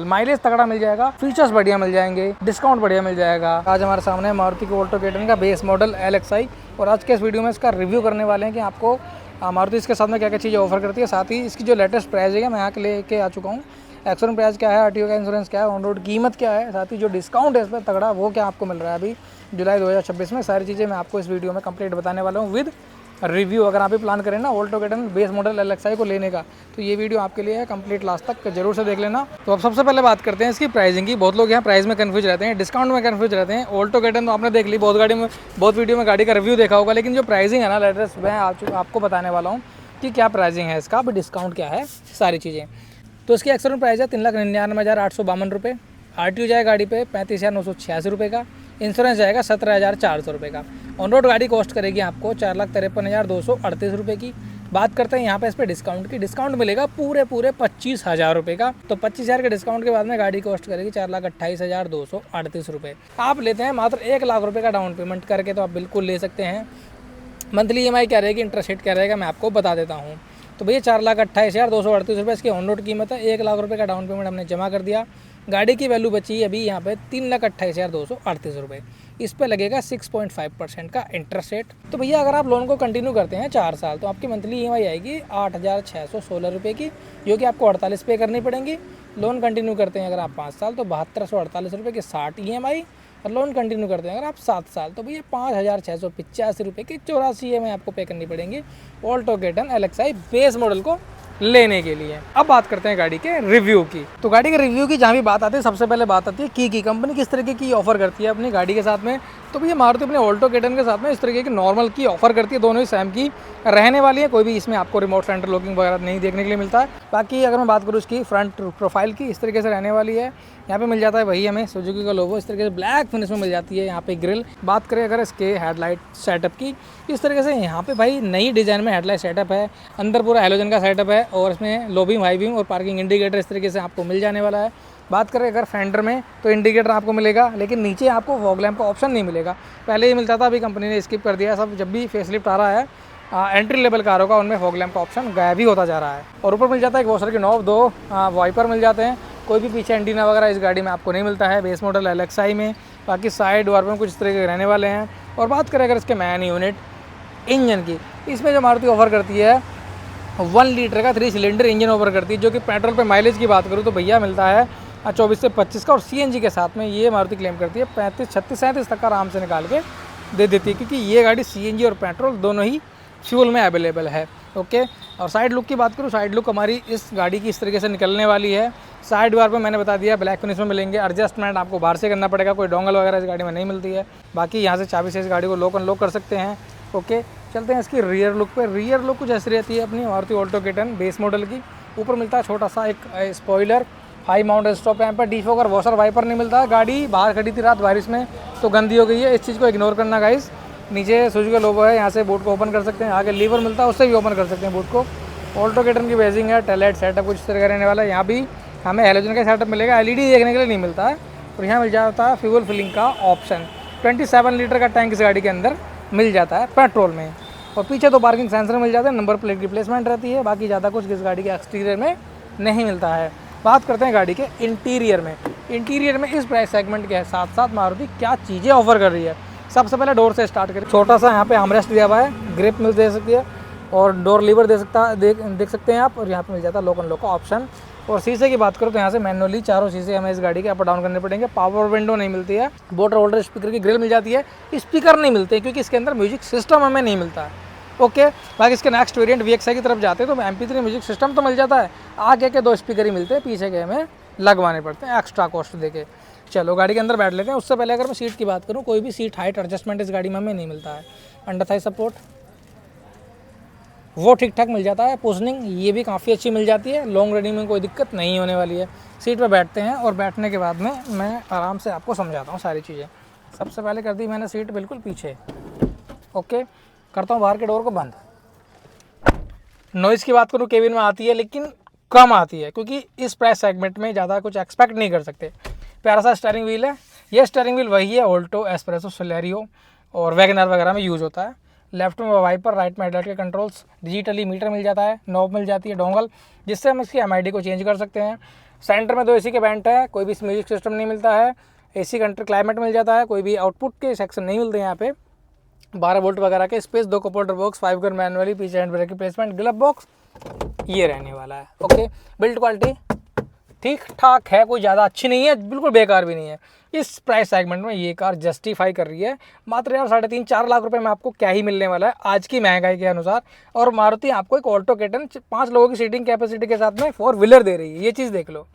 Mileage तगड़ा मिल जाएगा, फीचर्स बढ़िया मिल जाएंगे, डिस्काउंट बढ़िया मिल जाएगा। आज हमारे सामने मारुति की ऑल्टो K10 का बेस मॉडल LXi और आज के इस वीडियो में इसका रिव्यू करने वाले हैं कि आपको मारुति इसके साथ में क्या क्या चीज़ें ऑफर करती है। साथ ही इसकी जो लेटेस्ट प्राइस है मैं यहाँ के लेके आ चुका हूँ। एक्सोरूम प्राइस क्या है, RTO का इंश्योरेंस क्या है, ऑन रोड कीमत क्या है, साथ ही जो डिस्काउंट है इस पर तगड़ा वो क्या आपको मिल रहा है अभी जुलाई 2026 में। सारी चीज़ें मैं आपको इस वीडियो में कंप्लीट बताने वाला हूँ विद रिव्यू। अगर आप भी प्लान करें ना Alto K10 base model LXi को लेने का तो ये वीडियो आपके लिए है, कंप्लीट लास्ट तक जरूर से देख लेना। तो अब सबसे पहले बात करते हैं इसकी प्राइसिंग की। बहुत लोग यहाँ प्राइस में कन्फ्यूज रहते हैं, डिस्काउंट में कन्फ्यूज रहते हैं। ऑल्टो K10 तो आपने देख ली, बहुत वीडियो में गाड़ी का रिव्यू देखा होगा, लेकिन जो प्राइसिंग है ना लेटेस्ट मैं आपको बताने वाला हूँ कि क्या प्राइसिंग है इसका, अभी डिस्काउंट क्या है, सारी चीज़ें। तो इसकी एक्सोरूम प्राइस है 3,99,852 रुपये। RTO जाए गाड़ी पे 35,986 रुपये का, इंश्योरेंस जाएगा 17,400 रुपये का। ऑन रोड गाड़ी कॉस्ट करेगी आपको 4,53,238 रुपये की। बात करते हैं यहाँ पे इस पर डिस्काउंट की। डिस्काउंट मिलेगा पूरे 25,000 रुपये का। तो 25,000 के डिस्काउंट के बाद में गाड़ी कॉस्ट करेगी 4,28,238 रुपये। आप लेते हैं मात्र 1 लाख रुपये का डाउन पेमेंट करके तो आप बिल्कुल ले सकते हैं। मंथली EMI क्या रहेगी, इंटरेस्ट रेट क्या रहेगा, मैं आपको बता देता हूँ। तो भैया 4,28,238 रुपये इसकी ऑन रोड कीमत है। 1 लाख रुपये का डाउन पेमेंट हमने जमा कर दिया। गाड़ी की वैल्यू बची अभी यहाँ पे 3,28,238 रुपये। इस पे लगेगा 6.5% का इंटरेस्ट रेट। तो भैया अगर आप लोन को कंटिन्यू करते हैं 4 साल तो आपकी मंथली EMI आएगी 8,616 रुपये की, जो कि आपको 48 पे करनी पड़ेंगी। लोन कंटिन्यू करते हैं अगर आप 5 साल तो 7,248 रुपये की 60 EMI, और लोन कंटिन्यू करते हैं अगर आप 7 साल तो भैया 5,685 रुपये की 84 EMI आपको पे करनी पड़ेंगी Alto K10 LXi base model को लेने के लिए। अब बात करते हैं गाड़ी के रिव्यू की। तो गाड़ी के रिव्यू की जहाँ भी बात आती है सबसे पहले बात आती है की कंपनी किस तरीके की ऑफर करती है अपनी गाड़ी के साथ में। तो भैया मारुति अपने ऑल्टो K10 के साथ में इस तरीके की नॉर्मल की ऑफर करती है, दोनों ही सेम की रहने वाली है। कोई भी इसमें आपको रिमोट सेंटर लॉकिंग वगैरह नहीं देखने के लिए मिलता है। बाकी अगर मैं बात करूँ इसकी फ्रंट प्रोफाइल की, इस तरीके से रहने वाली है। यहाँ पे मिल जाता है वही हमें सुजुकी का लोगो, इस तरीके से ब्लैक फिनिश में मिल जाती है यहाँ पे ग्रिल। बात करें अगर इसके हेडलाइट सेटअप की, इस तरीके से यहाँ पे भाई नई डिज़ाइन में हेडलाइट सेटअप है। अंदर पूरा हेलोजन का सेटअप है और इसमें लो बीम, हाई बीम और पार्किंग इंडिकेटर इस तरीके से आपको मिल जाने वाला है। बात करें अगर फेंडर में तो इंडिकेटर आपको मिलेगा, लेकिन नीचे आपको फॉग लैंप का ऑप्शन नहीं मिलेगा। पहले ही मिलता था, अभी कंपनी ने स्किप कर दिया सब। जब भी फेसलिफ्ट आ रहा है एंट्री लेवल कारों का, उनमें फॉग लैंप का ऑप्शन गायब ही होता जा रहा है। और ऊपर मिल जाता है एक वॉशर की नॉब, 2 वाइपर मिल जाते हैं। कोई भी पीछे एंटीना वगैरह इस गाड़ी में आपको नहीं मिलता है बेस मॉडल LXi में। बाकी साइड वाइपर में कुछ इस तरह के रहने वाले हैं। और बात करें अगर इसके मैन यूनिट इंजन की, इसमें जो मारुति ऑफर करती है 1 लीटर का 3 सिलेंडर इंजन ऑफर करती है, जो कि पेट्रोल पे माइलेज की बात करूँ तो भैया मिलता है 24 से 25 का। और CNG के साथ में ये मारुति क्लेम करती है 35, 36, 37 तक का आराम से निकाल के दे देती है, क्योंकि ये गाड़ी CNG और पेट्रोल दोनों ही फ्यूल में अवेलेबल है। ओके। और साइड लुक की बात करूँ, साइड लुक हमारी इस गाड़ी की इस तरीके से निकलने वाली है। साइड बार पे मैंने बता दिया ब्लैक फिनिश में मिलेंगे। एडजस्टमेंट आपको बाहर से करना पड़ेगा, कोई डोंगल वगैरह इस गाड़ी में नहीं मिलती है। बाकी यहाँ से चाबी से इस गाड़ी को लॉक अनलॉक कर सकते हैं। ओके, चलते हैं इसकी रियर लुक पे। रियर लुक कुछ ऐसी रहती है अपनी Maruti Alto K10 base model की। ऊपर मिलता है छोटा सा एक स्पॉइलर, हाई माउंट स्टॉप यहाँ पर, डिफॉगर, वॉशर, वाइपर नहीं मिलता है। गाड़ी बाहर खड़ी थी रात बारिश में तो गंदी हो गई है, इस चीज़ को इग्नोर करना गाइस। नीचे सुजुकी का लोगो है, यहाँ से बूट को ओपन कर सकते हैं। आगे लीवर मिलता है, उससे भी ओपन कर सकते हैं बूट को। ऑल्टो K10 की बेसिंग है, टेललाइट सेटअप कुछ इस तरह का रहने वाला है। यहाँ भी हमें हेलोजन का सेटअप मिलेगा, LED देखने के लिए नहीं मिलता है। और यहाँ मिल जाता है फ्यूल फिलिंग का ऑप्शन। 27 लीटर का टैंक इस गाड़ी के अंदर मिल जाता है पेट्रोल में। और पीछे 2 पार्किंग सेंसर मिल जाते हैं, नंबर प्लेट रिप्लेसमेंट रहती है। बाकी ज़्यादा कुछ इस गाड़ी के एक्सटीरियर में नहीं मिलता है। बात करते हैं गाड़ी के इंटीरियर में। इंटीरियर में इस प्राइस सेगमेंट के साथ साथ मारुति क्या चीज़ें ऑफर कर रही है। सबसे पहले डोर से स्टार्ट करें। छोटा सा यहाँ पे आर्मरेस्ट दिया हुआ है, ग्रिप मिल दे सकती है और डोर लीवर देख सकते हैं आप। और यहाँ पे मिल जाता है लॉक अनलॉक का ऑप्शन। और शीशे की बात करूँ तो यहाँ से मैनुअली 4 शीशे हमें इस गाड़ी के अप डाउन करने पड़ेंगे। पावर विंडो नहीं मिलती है। वाटर होल्डर स्पीकर की ग्रिल मिल जाती है, स्पीकर नहीं मिलते क्योंकि इसके अंदर म्यूजिक सिस्टम हमें नहीं मिलता है। ओके। बाकी इसके नेक्स्ट वेरिएंट VXi की तरफ जाते हैं तो MP3 म्यूजिक सिस्टम तो मिल जाता है, आगे के 2 स्पीकर ही मिलते हैं, पीछे के हमें लगवाने पड़ते हैं एक्स्ट्रा कॉस्ट देके। चलो गाड़ी के अंदर बैठ लेते हैं। उससे पहले अगर मैं सीट की बात करूँ, कोई भी सीट हाइट एडजस्टमेंट इस गाड़ी में हमें नहीं मिलता है। अंडर थाई सपोर्ट वो ठीक ठाक मिल जाता है। पोजिशनिंग ये भी काफ़ी अच्छी मिल जाती है, लॉन्ग राइडिंग में कोई दिक्कत नहीं होने वाली है। सीट पर बैठते हैं और बैठने के बाद में मैं आराम से आपको समझाता हूँ सारी चीज़ें। सबसे पहले कर दी मैंने सीट बिल्कुल पीछे। ओके, करता हूँ बाहर के डोर को बंद। नॉइज़ की बात करूँ केबिन में आती है, लेकिन कम आती है क्योंकि इस प्राइस सेगमेंट में ज़्यादा कुछ एक्सपेक्ट नहीं कर सकते। प्यारा सा स्टीयरिंग व्हील है। ये स्टीयरिंग व्हील वही है ऑल्टो, एस्प्रेसो, सोलेरियो और वैगनर वगैरह में यूज़ होता है। लेफ्ट में वाइपर, राइट में हेडलाइट के कंट्रोल्स, डिजिटली मीटर मिल जाता है, नॉब मिल जाती है, डोंगल, जिससे हम इसकी MID को चेंज कर सकते हैं। सेंटर में 2 एसी के वेंट है, कोई भी म्यूजिक सिस्टम नहीं मिलता है, एसी कंट्रोल क्लाइमेट मिल जाता है, कोई भी आउटपुट के सेक्शन नहीं मिलते यहाँ पे। 12 वोल्ट वगैरह के space, 2 cup holder box, 5 gear manually, पीछे hand brake replacement, glove box ये रहने वाला है। ओके, बिल्ड क्वालिटी ठीक ठाक है, कोई ज़्यादा अच्छी नहीं है, बिल्कुल बेकार भी नहीं है। इस प्राइस सेगमेंट में ये कार जस्टिफाई कर रही है। मात्र यार 3.5-4 लाख रुपए में आपको क्या ही मिलने वाला है आज की महंगाई के अनुसार। और मारुति आपको एक ऑल्टो के10 5 लोगों की सीटिंग कैपेसिटी के साथ में 4 व्हीलर दे रही है, ये चीज़ देख लो।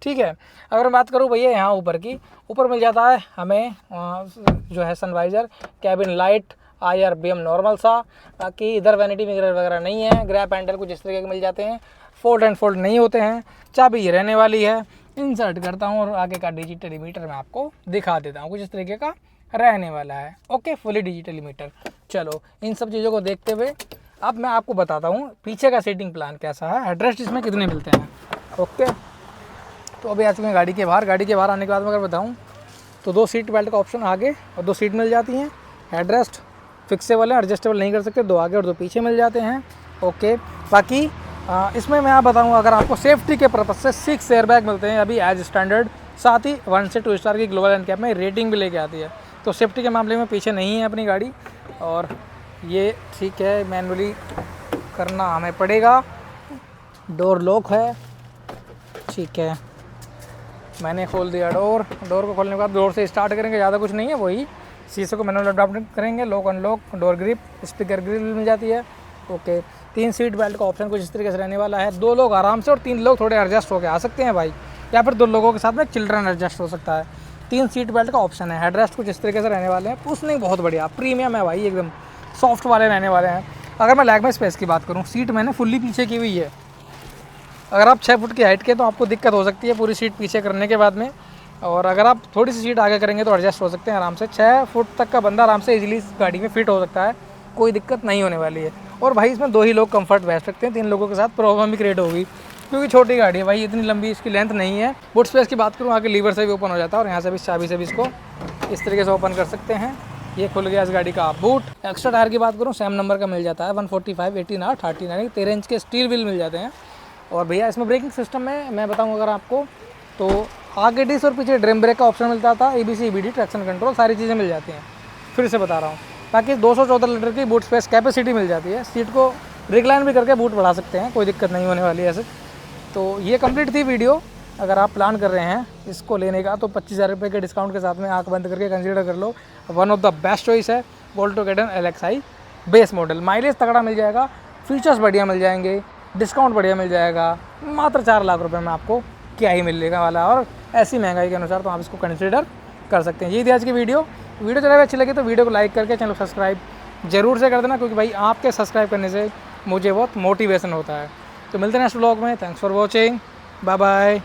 ठीक है, अगर मैं बात करूँ भैया यहाँ ऊपर की, ऊपर मिल जाता है हमें जो है sun visor, cabin light, IRBM normal सा, बाकी इधर वैनिटी मिरर वगैरह नहीं है। ग्रैब हैंडल कुछ इस तरीके के मिल जाते हैं, फोल्ड एंड फोल्ड नहीं होते हैं। चाबी ये रहने वाली है, इंसर्ट करता हूँ और आगे का डिजिटल मीटर मैं आपको दिखा देता हूँ, कुछ इस तरीके का रहने वाला है। Okay, fully digital meter. चलो इन सब चीज़ों को देखते हुए अब मैं आपको बताता हूँ पीछे का सीटिंग प्लान कैसा है, हेडरेस्ट इसमें कितने मिलते हैं। ओके, तो अभी आ चुके हैं गाड़ी के बाहर। गाड़ी के बाहर आने के बाद मैं अगर बताऊँ तो 2 सीट बेल्ट का ऑप्शन आगे और 2 सीट मिल जाती हैं। हेडरेस्ट फिक्सेबल है, एडजस्टेबल नहीं कर सकते, 2 आगे और 2 पीछे मिल जाते हैं। ओके, बाकी इसमें मैं आप बताऊँ अगर आपको सेफ्टी के पर्पज़ से 6 एयरबैग मिलते हैं अभी एज स्टैंडर्ड, साथ ही 1 से 2 स्टार की ग्लोबल एनकैप में रेटिंग भी लेके आती है, तो सेफ्टी के मामले में पीछे नहीं है अपनी गाड़ी। और ये ठीक है, मैनुअली करना हमें पड़ेगा। डोर लॉक है, ठीक है, मैंने खोल दिया डोर। डोर को खोलने के बाद डोर से स्टार्ट करेंगे, ज़्यादा कुछ नहीं है, वही शीशे को मैनुअल अडॉप्ट करेंगे, lock unlock, door grip, speaker grill मिल जाती है। ओके, 3 सीट बेल्ट का ऑप्शन कुछ इस तरीके से रहने वाला है। 2 लोग आराम से और 3 लोग थोड़े एडजस्ट होकर आ सकते हैं भाई, या फिर 2 लोगों के साथ में चिल्ड्रन एडजस्ट हो सकता है। 3 सीट बेल्ट का ऑप्शन है। हेडरेस्ट कुछ इस तरीके से रहने वाले हैं, कुछ नहीं बहुत बढ़िया, प्रीमियम है भाई, एकदम सॉफ्ट वाले रहने वाले हैं। अगर मैं लेग में स्पेस की बात करूँ, सीट मैंने फुल्ली पीछे की हुई है। अगर आप 6 फुट की हाइट के तो आपको दिक्कत हो सकती है पूरी सीट पीछे करने के बाद में, और अगर आप थोड़ी सी सीट आगे करेंगे तो एडजस्ट हो सकते हैं आराम से। 6 फुट तक का बंदा आराम से इजीली इस गाड़ी में फिट हो सकता है, कोई दिक्कत नहीं होने वाली है। और भाई इसमें 2 ही लोग कंफर्ट बैठ सकते हैं, 3 लोगों के साथ प्रॉब्लम भी क्रिएट होगी, क्योंकि छोटी गाड़ी है भाई, इतनी लंबी इसकी लेंथ नहीं है। बूट स्पेस की बात करूँ, आगे लीवर से भी ओपन हो जाता है और यहाँ से भी चाबी से भी इसको इस तरीके से ओपन कर सकते हैं। ये खुल गया इस गाड़ी का बूट। एक्स्ट्रा टायर की बात करूँ, सेम नंबर का मिल जाता है, 145 18R 39 13 इंच के स्टील व्हील मिल जाते हैं। और भैया इसमें ब्रेकिंग सिस्टम में मैं बताऊँ अगर आपको, तो आगे डिस्क और पीछे ड्रम ब्रेक का ऑप्शन मिलता था, ABC EBD ट्रैक्शन कंट्रोल सारी चीज़ें मिल जाती हैं, फिर से बता रहा हूँ। बाकी 214 लीटर की बूट स्पेस कैपेसिटी मिल जाती है, सीट को रिक्लाइन भी करके बूट बढ़ा सकते हैं, कोई दिक्कत नहीं होने वाली है ऐसे। तो ये कंप्लीट थी वीडियो। अगर आप प्लान कर रहे हैं इसको लेने का तो 25,000 रुपये के डिस्काउंट के साथ में आँख बंद करके कंसीडर कर लो। One of the best choice है ऑल्टो के10 LXi बेस मॉडल। माइलेज तगड़ा मिल जाएगा, फीचर्स बढ़िया मिल जाएंगे, डिस्काउंट बढ़िया मिल जाएगा। मात्र 4 लाख रुपए में आपको क्या ही मिलने वाला है, और ऐसी महंगाई के अनुसार तो आप इसको कंसिडर कर सकते हैं। ये थी आज की वीडियो। वीडियो चला अच्छी लगी तो वीडियो को लाइक करके चैनल को सब्सक्राइब जरूर से कर देना, क्योंकि भाई आपके सब्सक्राइब करने से मुझे बहुत मोटिवेशन होता है। तो मिलते हैं नेक्स्ट व्लॉग में। Thanks for watching, bye bye.